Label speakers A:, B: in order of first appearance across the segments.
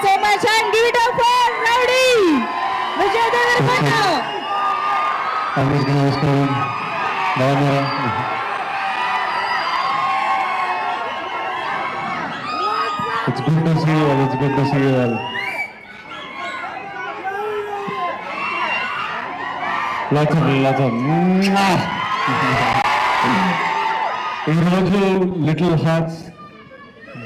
A: so much and give it up for Rowdy Vijay Devarkonda.
B: అందరికీ నమస్కారం. బాగున్నారా? It's good to see you all. It's good to see you all. Lots of ఈరోజు little hearts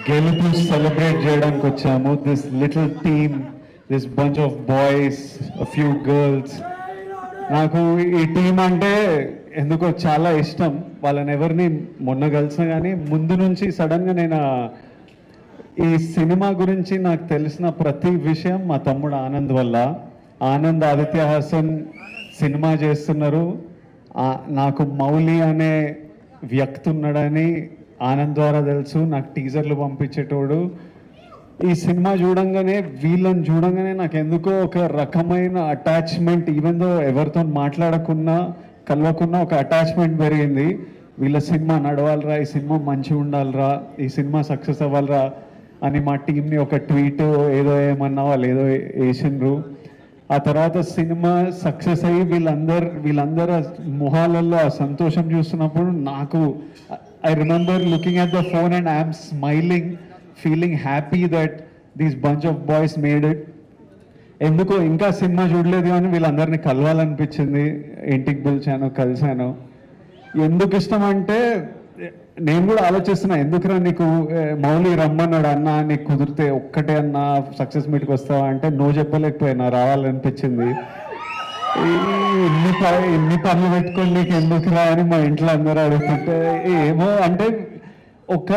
B: గెలుపు celebrate చేయడానికి వచ్చాము. This little team, this bunch of boys, few girls. నాకు ఈ team అంటే ఎందుకో చాలా ఇష్టం. వాళ్ళని ఎవరిని మొన్న కలిసిన కానీ ముందు నుంచి సడన్గా నేను ఈ సినిమా గురించి నాకు తెలిసిన ప్రతి విషయం మా తమ్ముడు ఆనంద్ వల్ల. ఆనంద్ ఆదిత్య హాసన్ సినిమా చేస్తున్నారు. నాకు మౌలి అనే వ్యక్తి ఉన్నాడని ఆనంద్ ద్వారా తెలుసు. నాకు టీజర్లు పంపించేటోడు. ఈ సినిమా చూడంగానే, వీళ్ళని చూడంగానే నాకు ఎందుకో ఒక రకమైన అటాచ్మెంట్, ఈవెన్ దో ఎవరితో మాట్లాడకున్నా కలవకున్నా ఒక అటాచ్మెంట్ పెరిగింది. వీళ్ళ సినిమా నడవాలరా, ఈ సినిమా మంచిగా ఉండాలిరా, ఈ సినిమా సక్సెస్ అవ్వాలరా అని మా టీంని ఒక ట్వీట్ ఏదో ఏమన్నా వాళ్ళు ఏదో వేసిండ్రు. ఆ తర్వాత సినిమా సక్సెస్ అయ్యి వీళ్ళందరూ మొహాలలో ఆ సంతోషం చూస్తున్నప్పుడు నాకు I remember looking at the phone and I'm smiling, feeling happy that these bunch of boys made it. ఎందుకో ఇంకా సినిమా చూడలేదు కానీ వీళ్ళందరినీ కలవాలనిపించింది. ఇంటికి పిలిచాను, కలిశాను. ఎందుకు ఇష్టం అంటే నేను కూడా ఆలోచిస్తున్నా, ఎందుకురా నీకు మౌలి రమ్మన్నాడు అన్న, నీకు కుదిరితే ఒక్కటే అన్న సక్సెస్ మీట్కి వస్తావా అంటే నో చెప్పలేకపోయినా, రావాలనిపించింది. ఎన్ని పనులు పెట్టుకొని నీకు ఎందుకురా అని మా ఇంట్లో అందరూ అడుగుతుంటే ఏమో అంటే ఒక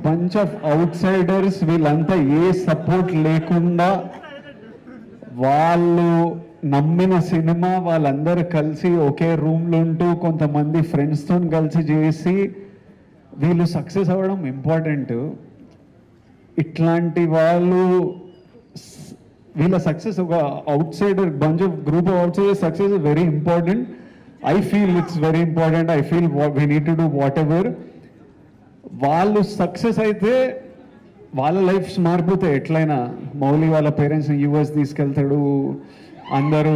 B: బంచ్ ఆఫ్ అవుట్ సైడర్స్, వీళ్ళంతా ఏ సపోర్ట్ లేకుండా వాళ్ళు నమ్మిన సినిమా వాళ్ళందరూ కలిసి ఒకే రూమ్లో ఉంటూ కొంతమంది ఫ్రెండ్స్తో కలిసి చేసి వీళ్ళు సక్సెస్ అవ్వడం ఇంపార్టెంట్. ఇట్లాంటి వాళ్ళు వీళ్ళ సక్సెస్, ఒక out cider bunch of group of out cider success is very important. I feel it's very important. I feel we need to do what ever. వాళ్ళు సక్సెస్ అయితే వాళ్ళ లైఫ్స్ మారిపోతాయి ఎట్లయినా. మౌలి వాళ్ళ పేరెంట్స్ని యూఎస్ తీసుకెళ్తాడు, అందరూ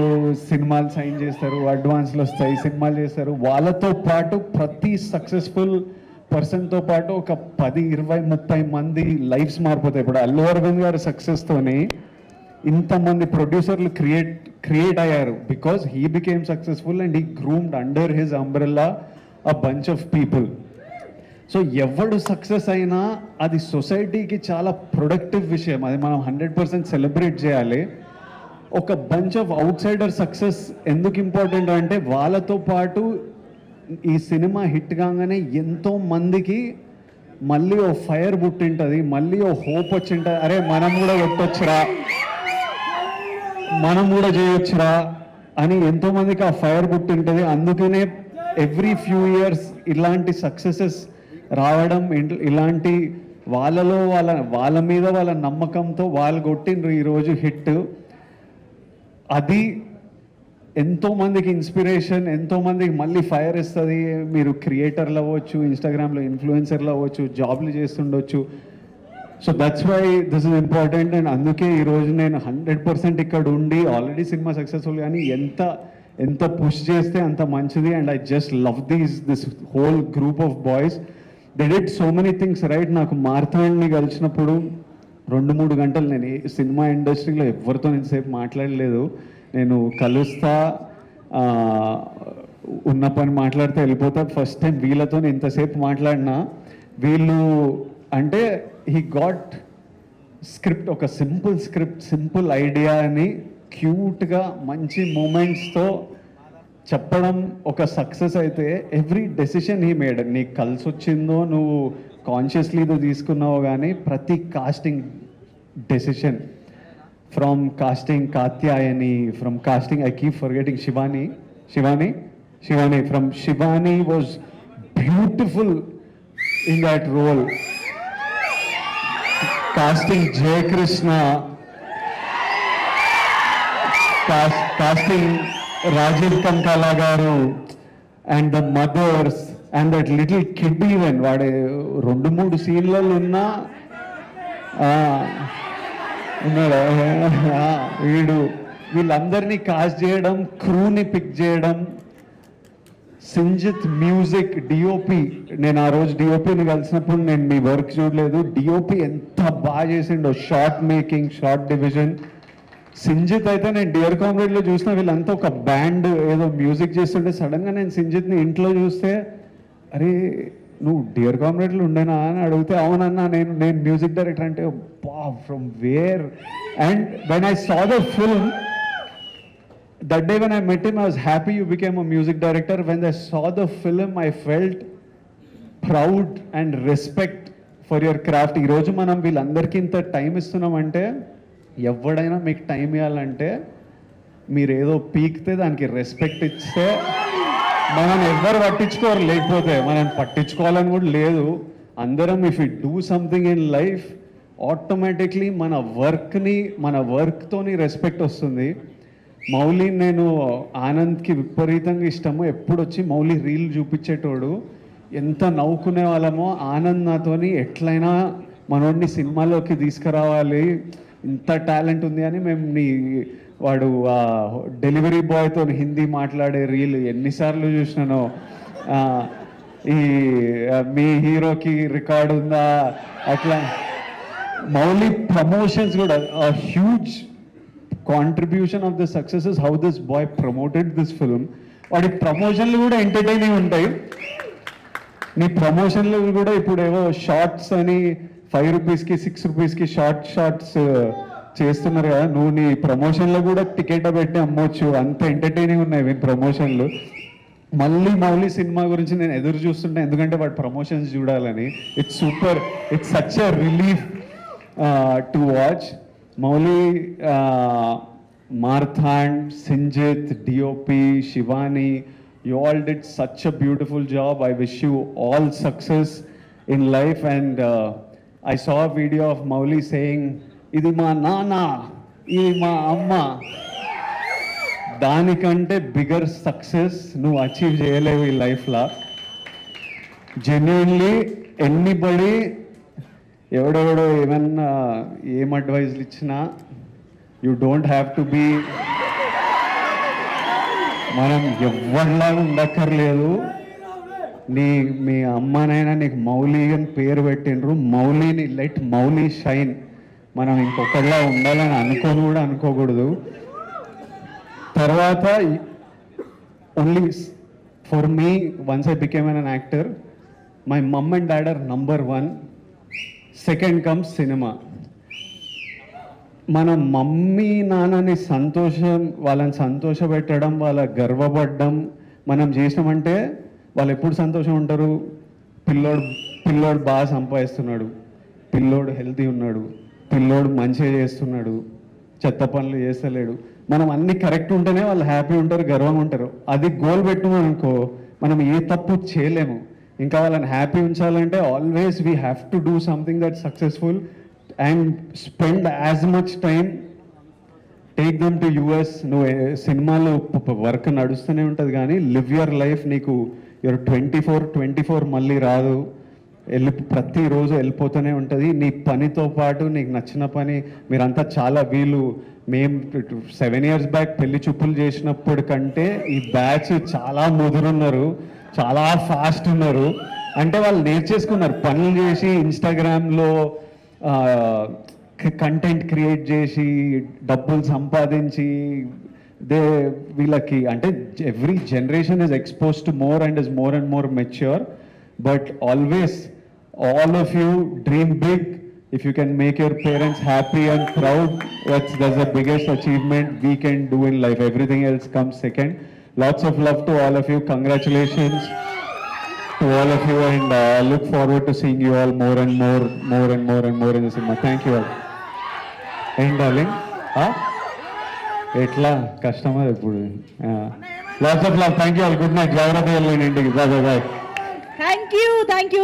B: సినిమాలు సైన్ చేస్తారు, అడ్వాన్స్లు వస్తాయి, సినిమాలు చేస్తారు. వాళ్ళతో పాటు ప్రతి సక్సెస్ఫుల్ పర్సన్తో పాటు ఒక 10, 20, 30 మంది లైఫ్స్ మారిపోతాయి. ఇప్పుడు అల్లు అరవింద్ గారి సక్సెస్తోని ఇంతమంది ప్రొడ్యూసర్లు క్రియేట్ అయ్యారు because he became successful and he groomed under his umbrella a bunch of people. So ఎవడు సక్సెస్ అయినా అది సొసైటీకి చాలా ప్రొడక్టివ్ విషయం. అది మనం 100% సెలబ్రేట్ చేయాలి. ఒక bunch of out cider success ఎందుకు ఇంపార్టెంట్ అంటే వాళ్ళతో పాటు ఈ సినిమా హిట్ కాగానే ఎంతో మందికి మళ్ళీ ఓ ఫైర్ పుట్టింటుంది, మళ్ళీ ఓ హోప్ వచ్చింటుంది. అరే మనం కూడా కొట్టొచ్చురా, మనం కూడా చేయొచ్చురా అని ఎంతోమందికి ఆ ఫైర్ పుట్టింటుంది. అందుకనే ఎవ్రీ ఫ్యూ ఇయర్స్ ఇలాంటి సక్సెసెస్ రావడం, ఇలాంటి వాళ్ళ మీద వాళ్ళ నమ్మకంతో వాళ్ళు కొట్టిండ్రు ఈరోజు హిట్. అది ఎంతోమందికి ఇన్స్పిరేషన్, ఎంతోమందికి మళ్ళీ ఫైర్ ఇస్తుంది. మీరు క్రియేటర్లు అవ్వచ్చు, ఇన్స్టాగ్రామ్లో ఇన్ఫ్లుయెన్సర్లు అవ్వచ్చు, జాబ్లు చేస్తుండొచ్చు. So that's why this is important. And అందుకే ఈరోజు నేను 100% ఇక్కడ ఉండి ఆల్రెడీ సినిమా సక్సెస్ఫుల్ కానీ ఎంత పుష్ చేస్తే అంత మంచిది. And I just love this whole group of boys. They did so many things right. నాకు మార్తాండ్ని కలిసినప్పుడు 2-3 గంటలు నేను సినిమా ఇండస్ట్రీలో ఎవరితో ఇంతసేపు మాట్లాడలేదు. నేను కలుస్తా, ఉన్న పని మాట్లాడితే వెళ్ళిపోతా. ఫస్ట్ టైం వీళ్ళతో ఇంతసేపు మాట్లాడినా. వీళ్ళు అంటే హీ గాట్ స్క్రిప్ట్, ఒక సింపుల్ స్క్రిప్ట్, సింపుల్ ఐడియా అని క్యూట్గా మంచి మూమెంట్స్తో చెప్పడం ఒక సక్సెస్ అయితే. ఎవ్రీ డెసిషన్ హీ మేడ్, నీకు కలిసి వచ్చిందో నువ్వు కాన్షియస్లీ తీసుకున్నావు కానీ ప్రతి casting decision, from casting Katyayani, from casting I keep forgetting Shivani, from Shivani was beautiful in that role. Casting Jay Krishna, casting Rajiv Kankala garu and the mothers and that little kid even, వాడు 2-3 సీన్లలో ఉన్నా ఉన్నాడా వీళ్ళందరినీ cost చేయడం, క్రూని pick చేయడం, Sinjith music, DOP. నేను ఆ రోజు డిఓపిని కలిసినప్పుడు నేను మీ వర్క్ చూడలేదు. డిఓపి ఎంత బాగా చేసిండో, short making, short division. Sinjith అయితే నేను డియర్ కామ్రేడ్లో చూసిన వీళ్ళంతా ఒక బ్యాండ్ ఏదో మ్యూజిక్ చేస్తుంటే సడన్గా నేను సింజిత్ని ఇంట్లో చూస్తే, అరే నువ్వు డియర్ కామ్రేడ్లో ఉండేనా అని అడిగితే, అవునన్నా నేను మ్యూజిక్ డైరెక్టర్ అంటే, బా from where. And when I saw the film, that day when I met him, I was happy you became a music director. When I saw the film, I felt proud and respect for your craft. ఈ రోజు మనం వీళ్ళందరికీ ఇంత time ఇస్తున్నామంటే, ఎవడైనా మీకు time ఇవ్వాలంటే మీరు ఏదో పీకితే దానికి రెస్పెక్ట్ ఇస్తే మనం ఎవ్వరు పట్టించుకోరు, లేకపోతే మనం పట్టించుకోవాలని కూడా లేదు. అందరం if you do something in life, automatically మన వర్క్తోని రెస్పెక్ట్ వస్తుంది. మౌలి, నేను ఆనంద్కి విపరీతంగా ఇష్టము. ఎప్పుడు వచ్చి మౌలి రీల్ చూపించేటోడు, ఎంత నవ్వుకునే వాళ్ళమో. ఆనంద్ నాతోని ఎట్లయినా మనోడిని సినిమాలోకి తీసుకురావాలి, ఇంత టాలెంట్ ఉంది అని మేము వాడు డెలివరీ బాయ్తో హిందీ మాట్లాడే రీల్ ఎన్నిసార్లు చూసినానో. ఈ మీ హీరోకి రికార్డు ఉందా అట్లా. మౌలి ప్రమోషన్స్ కూడా huge contribution of the success is how this boy promoted this film. వాడి ప్రమోషన్లు కూడా ఎంటర్టైనింగ్ ఉంటాయి. నీ ప్రమోషన్లు కూడా ఇప్పుడు ఏవో షార్ట్స్ అని 5 రూపీస్కి 6 రూపీస్కి షార్ట్స్ చేస్తున్నారు కదా, నువ్వు నీ ప్రమోషన్లో కూడా టికెట్ పెట్టి అమ్మొచ్చు, అంత ఎంటర్టైనింగ్ ఉన్నాయి మీ ప్రమోషన్లు. మౌలి సినిమా గురించి నేను ఎదురు చూస్తుంటే, ఎందుకంటే వాడి ప్రమోషన్స్ చూడాలని. It's super, it's such a relief to watch. Mauli, Marthand, Sinjit, DOP, Shivani, you all did such a beautiful job. I wish you all success in life. And I saw a video of Mauli saying, "Idi ma nana, idi ma amma." దానికంటే bigger success నువ్వు achieve చేయలేవు ఈ లైఫ్లో. Genuinely anybody ఎవడెవడో ఏమన్నా ఏం అడ్వైజ్లు ఇచ్చినా, you don't have to be, మనం ఎవరిలాగా ఉండక్కర్లేదు. మీ అమ్మనైనా నీకు మౌలి అని పేరు పెట్టిండ్రు, మౌలిని లెట్ మౌలి షైన్. మనం ఇంకొకరిలా ఉండాలని అనుకోకూడదు. తర్వాత only for me, once I became an actor, my mom and dad are number 1. Second comes cinema. మన మమ్మీ నాన్నని వాళ్ళని సంతోషపెట్టడం, వాళ్ళ గర్వపడడం మనం చేసినామంటే వాళ్ళు ఎప్పుడు సంతోషం ఉంటారు? పిల్లోడు బాగా సంపాదిస్తున్నాడు, పిల్లోడు హెల్తీ ఉన్నాడు, పిల్లోడు మంచిగా చేస్తున్నాడు, చెత్త పనులు చేస్తలేడు, మనం అన్ని కరెక్ట్ ఉంటేనే వాళ్ళు హ్యాపీ ఉంటారు, గర్వంగా ఉంటారు. అది గోల్ పెట్టుమనుకో, మనం ఏ తప్పు చేయలేము. ఇంకా వాళ్ళని హ్యాపీ ఉంచాలంటే always we have to do something that successful and spend as much time. Take them to US. నువ్వు సినిమాలో వర్క్ నడుస్తూనే ఉంటుంది, కానీ లివ్ యువర్ లైఫ్. నీకు యువర్ 24 మళ్ళీ రాదు, ప్రతిరోజు వెళ్ళిపోతూనే ఉంటుంది. నీ పనితో పాటు నీకు నచ్చిన పని. మీరంతా చాలా మేము 7 years బ్యాక్ పెళ్లి చూపులు చేసినప్పుడు కంటే ఈ బ్యాచ్ చాలా ముదురున్నారు, చాలా ఫాస్ట్ ఉన్నారు. అంటే వాళ్ళు నేర్చేసుకున్నారు, పనులు చేసి ఇన్స్టాగ్రామ్లో కంటెంట్ క్రియేట్ చేసి డబ్బులు సంపాదించి వీళ్ళకి అంటే every generation is expose to more and is more and more mature. But always all of you dream big. If you can make your parents happy and proud, that's the biggest achievement we can do in life. Everything else comes second. Lots of love to all of you. Congratulations to all of you, and I look forward to seeing you all more and more in the cinema. Thank you all. Hey darling, etla customer eppudu. Lots of love. Thank you all. Good night. Jagrata ellendi. Bye.
A: Thank you.